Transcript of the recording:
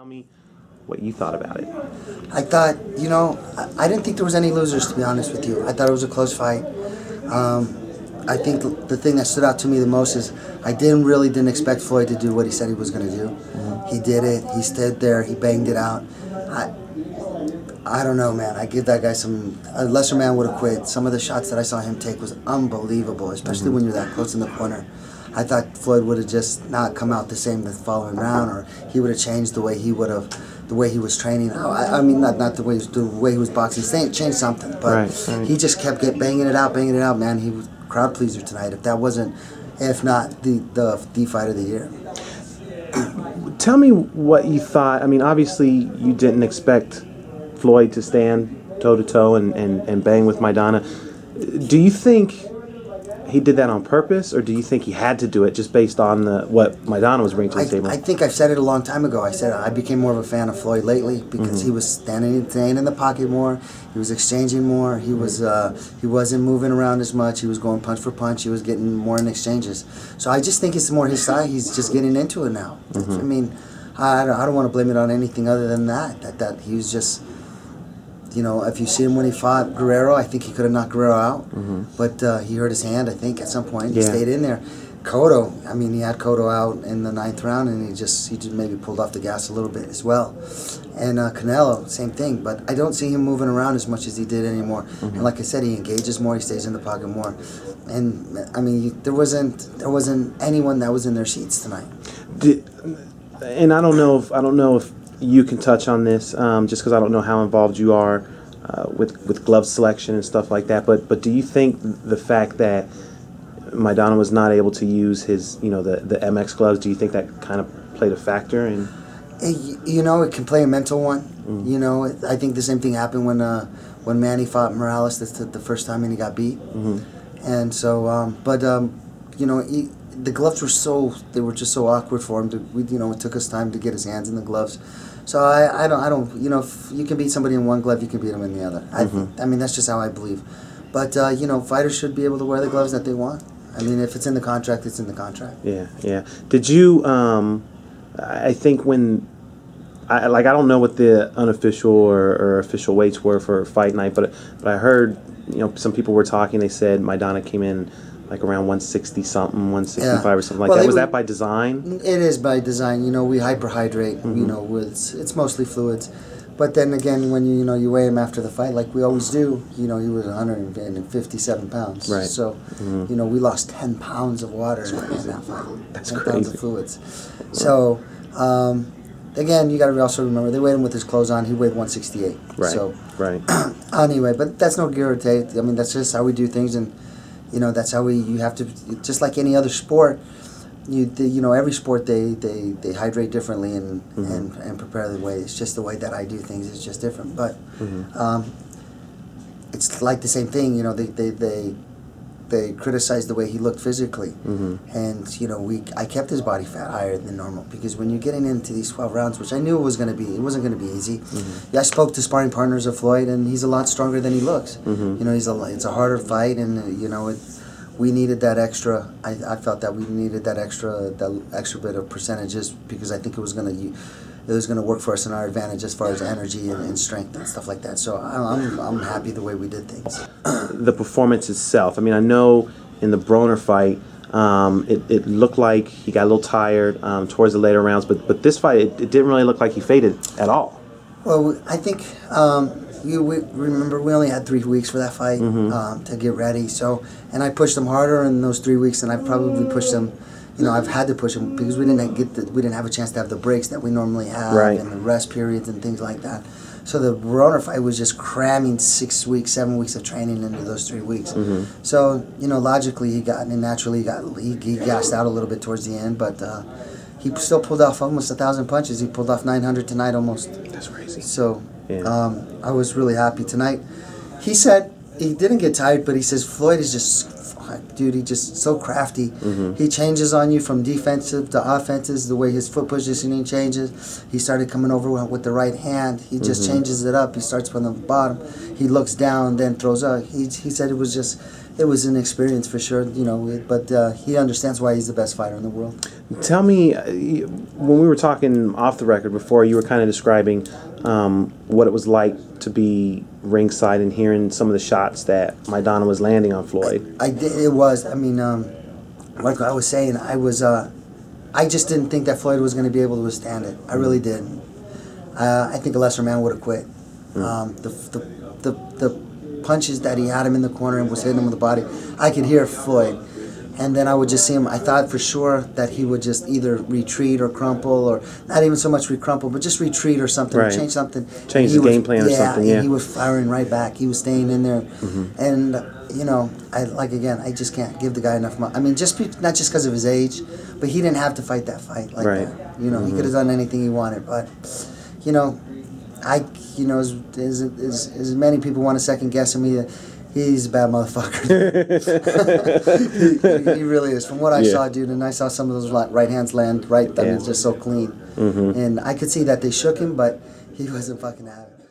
me what you thought about it. I thought, I didn't think there was any losers, to be honest with you. I thought it was a close fight. I think the thing that stood out to me the most is I didn't expect Floyd to do what he said he was going to do. He did it. He stood there. He banged it out. I don't know, man. I give that guy a lesser man would have quit. Some of the shots that I saw him take was unbelievable, especially when you're that close in the corner. I thought Floyd would have just not come out the same the following round, or he would have changed the way he was training. I mean, not the way he was boxing. Changed something, but he just kept banging it out, man. He was a crowd pleaser tonight. If not the fight of the year. Tell me what you thought. I mean, obviously you didn't expect Floyd to stand toe-to-toe and bang with Maidana. Do you think he did that on purpose, or do you think he had to do it just based on what Maidana was bringing to the table? I think I've said it a long time ago. I said I became more of a fan of Floyd lately because he was staying in the pocket more. He was exchanging more. He wasn't moving around as much. He was going punch for punch. He was getting more in exchanges. So I just think it's more his style. He's just getting into it now. I mean, I don't want to blame it on anything other than that he was just. If you see him when he fought Guerrero, I think he could have knocked Guerrero out. But he hurt his hand, I think, at some point. He stayed in there. Cotto, he had Cotto out in the 9th round, and he just maybe pulled off the gas a little bit as well. And Canelo, same thing. But I don't see him moving around as much as he did anymore. And like I said, he engages more. He stays in the pocket more. And there wasn't anyone that was in their seats tonight. And I don't know if you can touch on this, just because I don't know how involved you are with glove selection and stuff like that. But do you think the fact that Maidana was not able to use his, the MX gloves, do you think that kind of played a factor in? It can play a mental one. I think the same thing happened when Manny fought Morales the first time and he got beat. And so, the gloves were just so awkward for him. It took us time to get his hands in the gloves. So I don't. If you can beat somebody in one glove, you can beat them in the other. I mean, that's just how I believe. But fighters should be able to wear the gloves that they want. I mean, if it's in the contract, it's in the contract. Yeah. Did you? I think when. I don't know what the unofficial or official weights were for fight night, but I heard some people were talking. They said Maidana came in like around 160 something, 165 or something like that. Was that by design? It is by design. We hyperhydrate. It's mostly fluids. But then again, when you weigh him after the fight, like we always do, he was 157 pounds. Right. So, we lost 10 pounds of water in that fight. That's 10 crazy. pounds of fluids. So, again, you got to also remember they weighed him with his clothes on. He weighed 168. Right. So, right. Anyway, but that's no guarantee. I mean, that's just how we do things, and that's how you have to. Just like any other sport, every sport they hydrate differently and prepare the way. It's just the way that I do things is just different. But it's like the same thing. They criticized the way he looked physically, and I kept his body fat higher than normal because when you're getting into these 12 rounds, which I knew it wasn't going to be easy. I spoke to sparring partners of Floyd, and he's a lot stronger than he looks. It's a harder fight, and we needed that extra. I felt that we needed that extra bit of percentages because I think it was going to work for us in our advantage as far as energy and strength and stuff like that. So I'm happy the way we did things. The performance itself. I mean, I know in the Broner fight, it looked like he got a little tired towards the later rounds, but this fight, it didn't really look like he faded at all. Well, I think remember we only had 3 weeks for that fight to get ready. So, and I pushed him harder in those 3 weeks, and I probably pushed him. I've had to push him because we didn't have a chance to have the breaks that we normally have and the rest periods and things like that. So the Broner fight was just cramming 6 weeks, 7 weeks of training into those 3 weeks. So logically he gassed out a little bit towards the end, but he still pulled off almost 1,000 punches. He pulled off 900 tonight almost. That's crazy. So I was really happy tonight. He said he didn't get tired, but he says Floyd is just. Dude, he's just so crafty. He changes on you from defensive to offensive. The way his foot positioning changes. He started coming over with the right hand. He just changes it up. He starts from the bottom. He looks down, then throws up. He said it was just It was an experience for sure, you know, but he understands why he's the best fighter in the world. Tell me, when we were talking off the record before, you were kind of describing what it was like to be ringside and hearing some of the shots that Maidana was landing on Floyd. It was. I mean, like I was saying, I just didn't think that Floyd was going to be able to withstand it. I really didn't. I think a lesser man would have quit. The punches that he had him in the corner and was hitting him with the body, I could hear Floyd. And then I would just see him. I thought for sure that he would just either retreat or crumple, or not even so much recrumple, but just retreat or something, or change something. Change the game plan or something, yeah. He was firing right back. He was staying in there. And, you know, I just can't give the guy enough money. I mean, not just because of his age, but he didn't have to fight that fight like that. You know, he could have done anything he wanted. But, you know, as many people want to second guess me, he's a bad motherfucker. he really is. From what I saw, dude, and I saw some of those right hands land right. I mean, it's just so clean. And I could see that they shook him, but he wasn't fucking having it.